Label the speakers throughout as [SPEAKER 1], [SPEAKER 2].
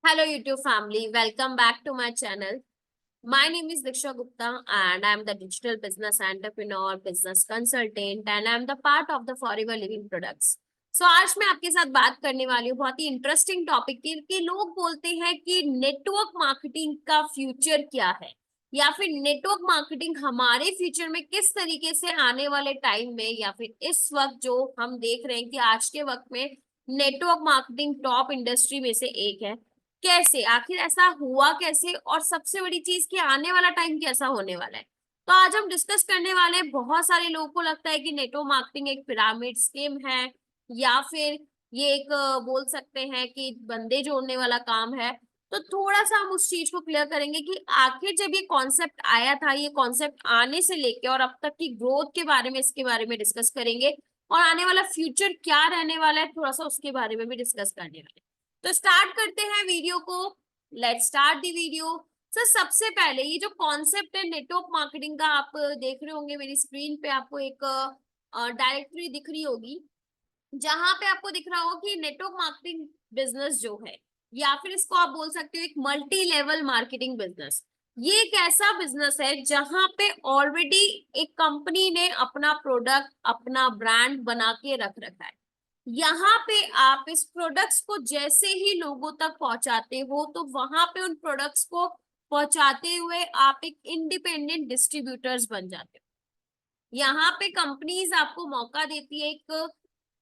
[SPEAKER 1] Hello, YouTube family. Welcome back to my channel. My name is Diksha Gupta, and I'm the digital business entrepreneur, business consultant, and I'm the part of the Forever Living Products. So आज मैं आपके साथ बात करने वाली हूँ बहुत ही interesting topic की कि लोग बोलते हैं कि नेटवर्क मार्केटिंग का फ्यूचर क्या है या फिर नेटवर्क मार्केटिंग हमारे फ्यूचर में किस तरीके से आने वाले टाइम में या फिर इस वक्त जो हम देख रहे हैं कि आज के वक्त में नेटवर्क मार्केटिंग टॉप इंडस्ट्री में से एक है। कैसे आखिर ऐसा हुआ कैसे और सबसे बड़ी चीज कि आने वाला टाइम कैसा होने वाला है। तो आज हम डिस्कस करने वाले हैं। बहुत सारे लोगों को लगता है कि नेटवर्क मार्केटिंग एक पिरामिड स्कीम है या फिर ये एक बोल सकते हैं कि बंदे जोड़ने वाला काम है। तो थोड़ा सा हम उस चीज को क्लियर करेंगे कि आखिर जब ये कॉन्सेप्ट आया था, ये कॉन्सेप्ट आने से लेके और अब तक की ग्रोथ के बारे में, इसके बारे में डिस्कस करेंगे और आने वाला फ्यूचर क्या रहने वाला है थोड़ा सा उसके बारे में भी डिस्कस करने वाले हैं। तो स्टार्ट करते हैं वीडियो को। Let's start the video. Sir सबसे पहले ये जो कॉन्सेप्ट है नेटवर्क मार्केटिंग का, आप देख रहे होंगे मेरी स्क्रीन पे आपको एक डायरेक्टरी दिख रही होगी जहां पे आपको दिख रहा होगा कि नेटवर्क मार्केटिंग बिजनेस जो है या फिर इसको आप बोल सकते हो एक मल्टी लेवल मार्केटिंग बिजनेस। ये एक ऐसा बिजनेस है जहां पे ऑलरेडी एक कंपनी ने अपना प्रोडक्ट, अपना ब्रांड बना के रख रखा है। यहाँ पे आप इस प्रोडक्ट्स को जैसे ही लोगों तक पहुंचाते हो तो वहां पे उन प्रोडक्ट्स को पहुंचाते हुए आप एक इंडिपेंडेंट डिस्ट्रीब्यूटर्स बन जाते हो। यहाँ पे कंपनीज आपको मौका देती है, एक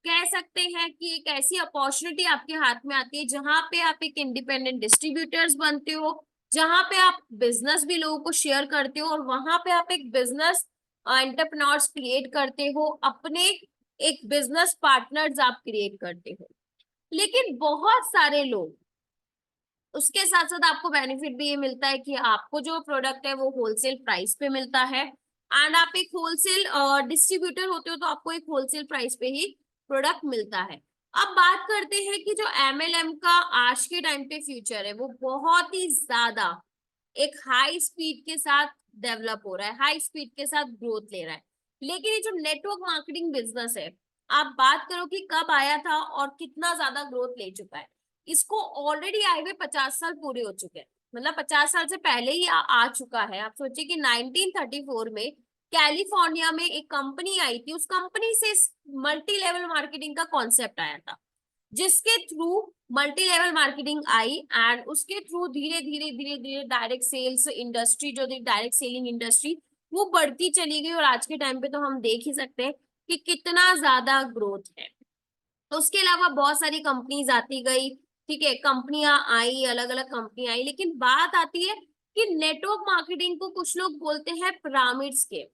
[SPEAKER 1] कह सकते हैं कि एक ऐसी अपॉर्चुनिटी आपके हाथ में आती है जहां पे आप एक इंडिपेंडेंट डिस्ट्रीब्यूटर्स बनते हो, जहां पे आप बिजनेस भी लोगों को शेयर करते हो और वहां पे आप एक बिजनेस एंटरप्रेन्योर्स क्रिएट करते हो, अपने एक बिजनेस पार्टनर्स आप क्रिएट करते हो। लेकिन बहुत सारे लोग उसके साथ साथ आपको बेनिफिट भी ये मिलता है कि आपको जो प्रोडक्ट है वो होलसेल प्राइस पे मिलता है एंड आप एक होलसेल डिस्ट्रीब्यूटर होते हो तो आपको एक होलसेल प्राइस पे ही प्रोडक्ट मिलता है। अब बात करते हैं कि जो एमएलएम का आज के टाइम पे फ्यूचर है वो बहुत ही ज्यादा एक हाई स्पीड के साथ डेवलप हो रहा है, हाई स्पीड के साथ ग्रोथ ले रहा है। लेकिन ये जो नेटवर्क मार्केटिंग बिजनेस है, आप बात करो कि कब आया था और कितना ज्यादा ग्रोथ ले चुका है। इसको ऑलरेडी आए हुए 50 साल पूरे हो चुके हैं, मतलब 50 साल से पहले ही आ चुका है। आप सोचिए कि 1934 में कैलिफोर्निया में एक कंपनी आई थी, उस कंपनी से मल्टी लेवल मार्केटिंग का कॉन्सेप्ट आया था, जिसके through multi level marketing I and उसके थ्रू धीरे धीरे धीरे धीरे डायरेक्ट सेल्स इंडस्ट्री जो थी, डायरेक्ट सेलिंग इंडस्ट्री वो बढ़ती चली गई और आज के टाइम पे तो हम देख ही सकते हैं कि कितना ज्यादा ग्रोथ है। तो उसके अलावा बहुत सारी कंपनीज आती गई, ठीक है, कंपनियां आई, अलग अलग कंपनी आई, लेकिन बात आती है कि नेटवर्क मार्केटिंग को कुछ लोग बोलते हैं पिरामिड स्कीम।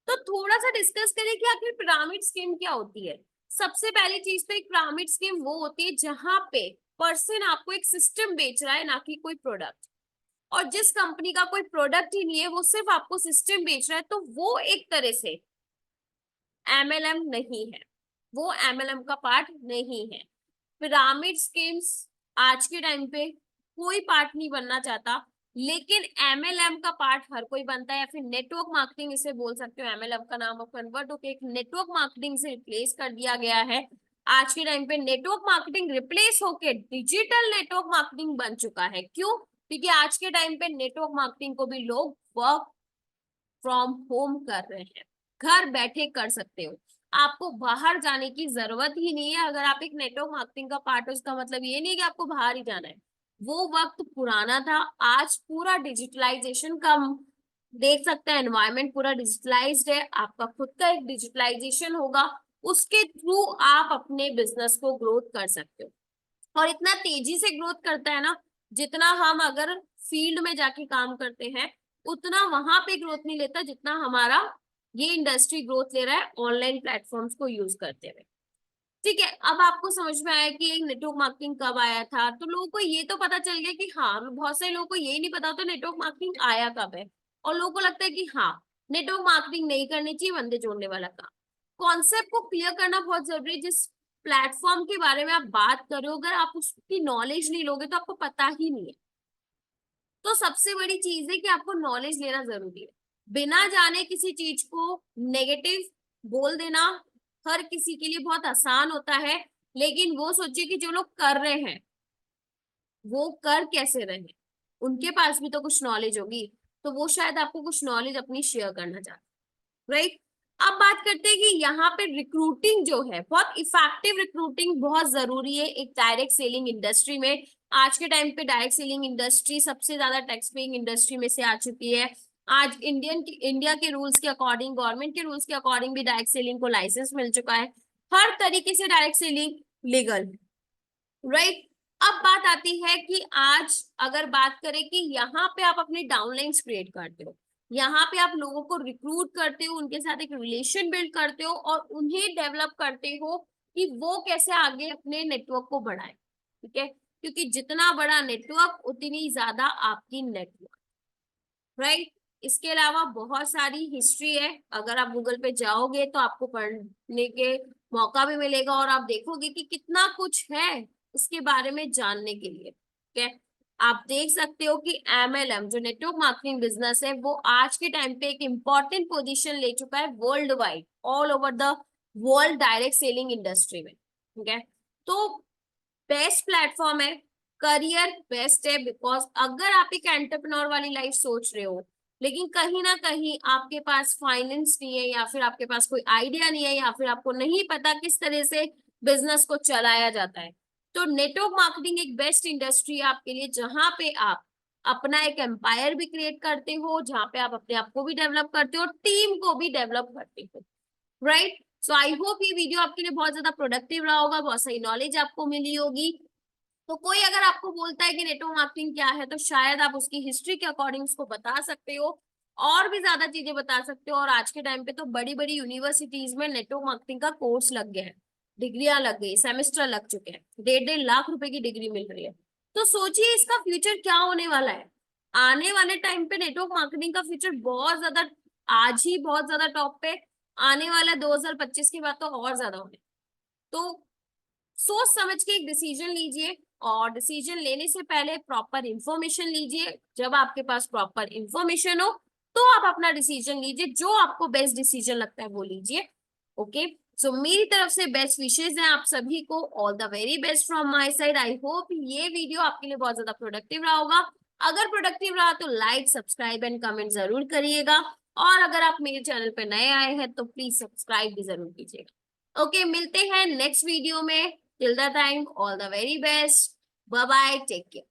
[SPEAKER 1] तो थोड़ा सा डिस्कस करें कि आखिर पिरामिड स्कीम क्या होती है। सबसे पहली चीज तो एक पिरामिड स्कीम वो होती है जहां पे पर्सन आपको एक सिस्टम बेच रहा है, ना कि कोई प्रोडक्ट। और जिस कंपनी का कोई प्रोडक्ट ही नहीं है, वो सिर्फ आपको सिस्टम बेच रहा है, तो वो एक तरह से एमएलएम नहीं है, वो एमएलएम का पार्ट नहीं है। पिरामिड स्कीम्स आज के टाइम पे कोई पार्ट नहीं बनना चाहता, लेकिन एमएलएम का पार्ट हर कोई बनता है, या फिर नेटवर्क मार्केटिंग इसे बोल सकते हो। एमएलएम का नाम अब कन्वर्ट होकर एक नेटवर्क मार्केटिंग से रिप्लेस कर दिया गया है। आज के टाइम पे नेटवर्क मार्केटिंग रिप्लेस होके डिजिटल नेटवर्क मार्केटिंग बन चुका है। क्यों? क्योंकि आज के टाइम पे नेटवर्क मार्केटिंग को भी लोग वर्क फ्रॉम होम कर रहे हैं, घर बैठे कर सकते हो। आपको बाहर जाने की जरूरत ही नहीं है। अगर आप एक नेटवर्क मार्केटिंग का पार्ट हो, इसका मतलब ये नहीं कि आपको बाहर ही जाना है। वो वक्त पुराना था, आज पूरा डिजिटलाइजेशन का देख सकते हैं, एनवायरनमेंट पूरा डिजिटलाइज्ड है। आपका खुद का एक डिजिटलाइजेशन होगा, उसके थ्रू आप अपने बिजनेस को ग्रोथ कर सकते हो। और इतना तेजी से ग्रोथ करता है ना, जितना हम अगर फील्ड में जाके काम करते हैं उतना वहां पे ग्रोथ नहीं लेता जितना हमारा ये इंडस्ट्री ग्रोथ ले रहा है ऑनलाइन प्लेटफॉर्म्स को यूज करते हुए। ठीक है, अब आपको समझ में आया कि नेटवर्क मार्केटिंग कब आया था। तो लोगों को ये तो पता चल गया कि हाँ, बहुत सारे लोगों को यही नहीं पता होता नेटवर्क मार्केटिंग आया कब है। और लोगों को लगता है कि हाँ, नेटवर्क मार्केटिंग नहीं करनी चाहिए, बंदे जोड़ने वाला काम। कॉन्सेप्ट को क्लियर करना बहुत जरूरी है। जिस प्लेटफॉर्म के बारे में आप बात कर रहे हो, अगर आप उसकी नॉलेज नहीं लोगे तो आपको पता ही नहीं है। तो सबसे बड़ी चीज है कि आपको नॉलेज लेना जरूरी है। बिना जाने किसी चीज को नेगेटिव बोल देना हर किसी के लिए बहुत आसान होता है, लेकिन वो सोचिए कि जो लोग कर रहे हैं वो कर कैसे रहे, उनके पास भी तो कुछ नॉलेज होगी, तो वो शायद आपको कुछ नॉलेज अपनी शेयर करना चाहते, राइट। अब बात करते हैं कि यहाँ पे रिक्रूटिंग जो है, बहुत इफेक्टिव रिक्रूटिंग बहुत जरूरी है एक डायरेक्ट सेलिंग इंडस्ट्री में। आज के टाइम पे डायरेक्ट सेलिंग इंडस्ट्री सबसे ज्यादा टैक्स पेइंग इंडस्ट्री में से आ चुकी है। आज इंडिया के रूल्स के अकॉर्डिंग, गवर्नमेंट के रूल्स के अकॉर्डिंग भी डायरेक्ट सेलिंग को लाइसेंस मिल चुका है। हर तरीके से डायरेक्ट सेलिंग लीगल, राइट। अब बात आती है कि आज अगर बात करें कि यहाँ पे आप अपने डाउनलाइंस क्रिएट करते हो, यहाँ पे आप लोगों को रिक्रूट करते हो, उनके साथ एक रिलेशन बिल्ड करते हो और उन्हें डेवलप करते हो कि वो कैसे आगे अपने नेटवर्क को बढ़ाए, ठीक है। क्योंकि जितना बड़ा नेटवर्क उतनी ज्यादा आपकी नेटवर्क, राइट। इसके अलावा बहुत सारी हिस्ट्री है, अगर आप गूगल पे जाओगे तो आपको पढ़ने के मौका भी मिलेगा और आप देखोगे कि कितना कुछ है इसके बारे में जानने के लिए, ठीक है। आप देख सकते हो कि MLM जो नेटवर्क मार्केटिंग बिजनेस है वो आज के टाइम पे एक इम्पॉर्टेंट पोजीशन ले चुका है world wide, all over the world direct selling industry में, ठीक है। तो बेस्ट प्लेटफॉर्म है, करियर बेस्ट है, बिकॉज अगर आप एक एंटरप्रेन्योर वाली लाइफ सोच रहे हो लेकिन कहीं ना कहीं आपके पास फाइनेंस नहीं है या फिर आपके पास कोई आइडिया नहीं है या फिर आपको नहीं पता किस तरह से बिजनेस को चलाया जाता है, तो नेटवर्क मार्केटिंग एक बेस्ट इंडस्ट्री है आपके लिए, जहां पे आप अपना एक एम्पायर भी क्रिएट करते हो, जहां पे आप अपने आप को भी डेवलप करते हो, टीम को भी डेवलप करते हो, राइट। सो आई होप ये वीडियो आपके लिए बहुत ज्यादा प्रोडक्टिव रहा होगा, बहुत सारी नॉलेज आपको मिली होगी। तो कोई अगर आपको बोलता है कि नेटवर्क मार्केटिंग क्या है तो शायद आप उसकी हिस्ट्री के अकॉर्डिंग उसको बता सकते हो और भी ज्यादा चीजें बता सकते हो। और आज के टाइम पे तो बड़ी बड़ी यूनिवर्सिटीज में नेटवर्क मार्केटिंग का कोर्स लग गया है, डिग्रियां लग गई, सेमेस्टर लग चुके हैं, 1.5 लाख रुपए की डिग्री मिल रही है। तो सोचिए इसका फ्यूचर क्या होने वाला है। आने वाले टाइम पे नेटवर्क मार्केटिंग का फ्यूचर बहुत ज्यादा, आज ही बहुत ज्यादा टॉप पे, आने वाला 2025 के बाद तो और ज्यादा होने। तो सोच समझ के एक डिसीजन लीजिए और डिसीजन लेने से पहले प्रॉपर इंफॉर्मेशन लीजिए। जब आपके पास प्रॉपर इंफॉर्मेशन हो तो आप अपना डिसीजन लीजिए, जो आपको बेस्ट डिसीजन लगता है वो लीजिए, ओके। सो मेरी तरफ से बेस्ट विशेष हैं आप सभी को, all the very best from my side. I hope ये वीडियो आपके लिए बहुत ज्यादा प्रोडक्टिव रहा होगा। अगर प्रोडक्टिव रहा तो लाइक, सब्सक्राइब एंड कमेंट जरूर करिएगा और अगर आप मेरे चैनल पे नए आए हैं तो प्लीज सब्सक्राइब भी जरूर कीजिएगा। ओके, मिलते हैं नेक्स्ट वीडियो में। Till the time, all the very best. Bye bye. Take care.